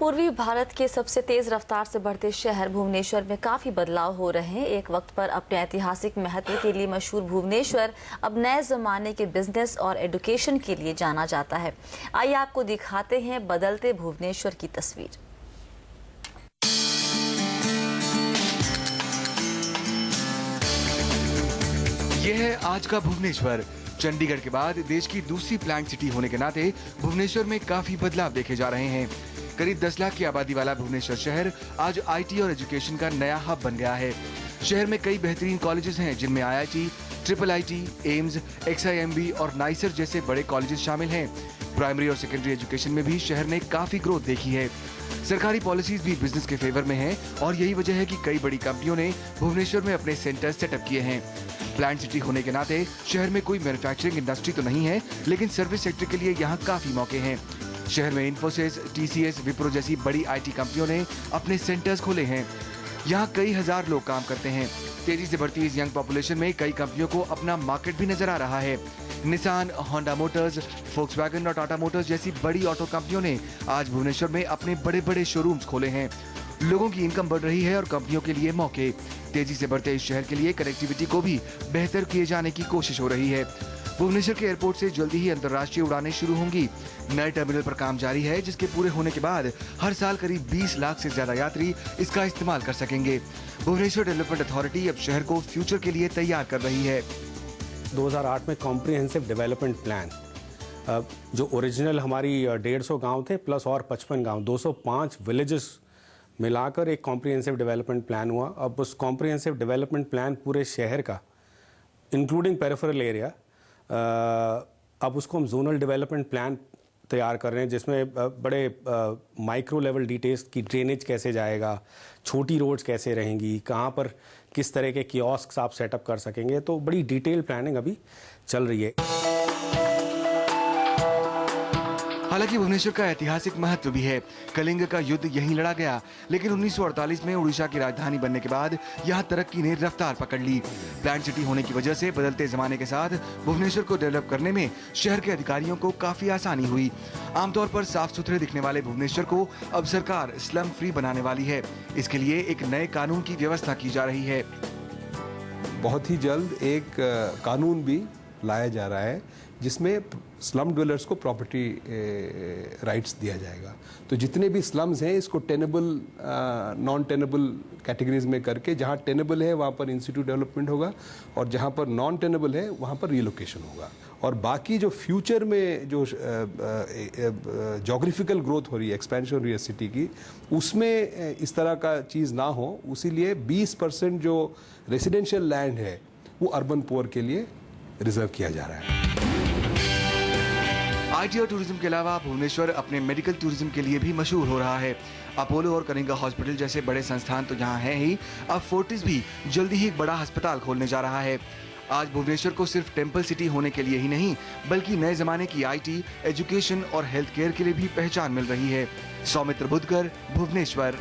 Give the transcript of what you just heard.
पूर्वी भारत के सबसे तेज रफ्तार से बढ़ते शहर भुवनेश्वर में काफी बदलाव हो रहे हैं। एक वक्त पर अपने ऐतिहासिक महत्व के लिए मशहूर भुवनेश्वर अब नए जमाने के बिजनेस और एजुकेशन के लिए जाना जाता है। आइए आपको दिखाते हैं बदलते भुवनेश्वर की तस्वीर। यह है आज का भुवनेश्वर। चंडीगढ़ के बाद देश की दूसरी प्लांट सिटी होने के नाते भुवनेश्वर में काफी बदलाव देखे जा रहे हैं। करीब 10 लाख की आबादी वाला भुवनेश्वर शहर आज आईटी और एजुकेशन का नया हब बन गया है। शहर में कई बेहतरीन कॉलेजेस हैं, जिनमें IIT, triple IT, AIIMS, XIMB और नाइसर जैसे बड़े कॉलेजेस शामिल हैं। प्राइमरी और सेकेंडरी एजुकेशन में भी शहर ने काफी ग्रोथ देखी है। सरकारी पॉलिसीज भी बिजनेस के फेवर में हैं और यही वजह है कि कई बड़ी कंपनियों ने भुवनेश्वर में अपने सेंटर सेटअप किए हैं। प्लांट सिटी होने के नाते शहर में कोई मैन्युफैक्चरिंग इंडस्ट्री तो नहीं है, लेकिन सर्विस सेक्टर के लिए यहाँ काफी मौके हैं। शहर में इन्फोसिस, TCS, विप्रो जैसी बड़ी IT कंपनियों ने अपने सेंटर्स खोले हैं। यहाँ कई हजार लोग काम करते हैं। तेजी से बढ़ती इस यंग पॉपुलेशन में कई कंपनियों को अपना मार्केट भी नजर आ रहा है। निसान, होंडा मोटर्स, फोक्सवैगन और टाटा मोटर्स जैसी बड़ी ऑटो कंपनियों ने आज भुवनेश्वर में अपने बड़े बड़े शोरूम्स खोले हैं। लोगों की इनकम बढ़ रही है और कंपनियों के लिए मौके। तेजी से बढ़ते इस शहर के लिए कनेक्टिविटी को भी बेहतर किए जाने की कोशिश हो रही है। भुवनेश्वर के एयरपोर्ट से जल्दी ही अंतर्राष्ट्रीय उड़ानें शुरू होंगी। नए टर्मिनल पर काम जारी है, जिसके पूरे होने के बाद हर साल करीब 20 लाख से ज्यादा यात्री इसका इस्तेमाल कर सकेंगे। भुवनेश्वर डेवलपमेंट अथॉरिटी अब शहर को फ्यूचर के लिए तैयार कर रही है। 2008 में कॉम्प्रिहेंसिव डेवलपमेंट प्लान, जो ओरिजिनल हमारी 150 गांव थे प्लस और 55 गांव, 205 विलेजेस मिलाकर एक कॉम्प्रिहेंसिव डेवलपमेंट प्लान हुआ। अब उस कॉम्प्रिहेंसिव डेवलपमेंट प्लान पूरे शहर का इंक्लूडिंग पेरिफेरल एरिया, अब उसको हम जोनल डेवलपमेंट प्लान तैयार कर रहे हैं, जिसमें बड़े माइक्रो लेवल डिटेल्स की ड्रेनेज कैसे जाएगा, छोटी रोड्स कैसे रहेंगी, कहाँ पर किस तरह के कियोस्क आप सेटअप कर सकेंगे। तो बड़ी डिटेल प्लानिंग अभी चल रही है। हालांकि भुवनेश्वर का ऐतिहासिक महत्व भी है। कलिंग का युद्ध यहीं लड़ा गया, लेकिन 1948 में उड़ीसा की राजधानी बनने के बाद यहाँ तरक्की ने रफ्तार पकड़ ली। प्लांट सिटी होने की वजह से बदलते जमाने के साथ भुवनेश्वर को डेवलप करने में शहर के अधिकारियों को काफी आसानी हुई। आमतौर पर साफ सुथरे दिखने वाले भुवनेश्वर को अब सरकार स्लम फ्री बनाने वाली है। इसके लिए एक नए कानून की व्यवस्था की जा रही है। बहुत ही जल्द एक कानून भी लाया जा रहा है, जिसमें स्लम ड्वेलर्स को प्रॉपर्टी राइट्स दिया जाएगा। तो जितने भी स्लम्स हैं, इसको टेनेबल, नॉन टेनेबल कैटेगरीज में करके, जहाँ टेनेबल है वहाँ पर इंस्टीट्यूट डेवलपमेंट होगा और जहाँ पर नॉन टेनेबल है वहाँ पर रिलोकेशन होगा। और बाकी जो फ्यूचर में जो जोग्राफिकल ग्रोथ हो रही है, एक्सपेंशन हो रही है सिटी की, उसमें इस तरह का चीज़ ना हो, इसीलिए 20% जो रेसिडेंशियल लैंड है वो अर्बन पुअर के लिए रिजर्व किया जा रहा है। IT और टूरिज्म के अलावा भुवनेश्वर अपने मेडिकल टूरिज्म के लिए भी मशहूर हो रहा है। अपोलो और कनिंगा हॉस्पिटल जैसे बड़े संस्थान तो यहाँ हैं ही, अब फोर्टिस भी जल्दी ही एक बड़ा अस्पताल खोलने जा रहा है। आज भुवनेश्वर को सिर्फ टेम्पल सिटी होने के लिए ही नहीं, बल्कि नए जमाने की IT, एजुकेशन और हेल्थ केयर के लिए भी पहचान मिल रही है। सौमित्र बुद्धकर, भुवनेश्वर।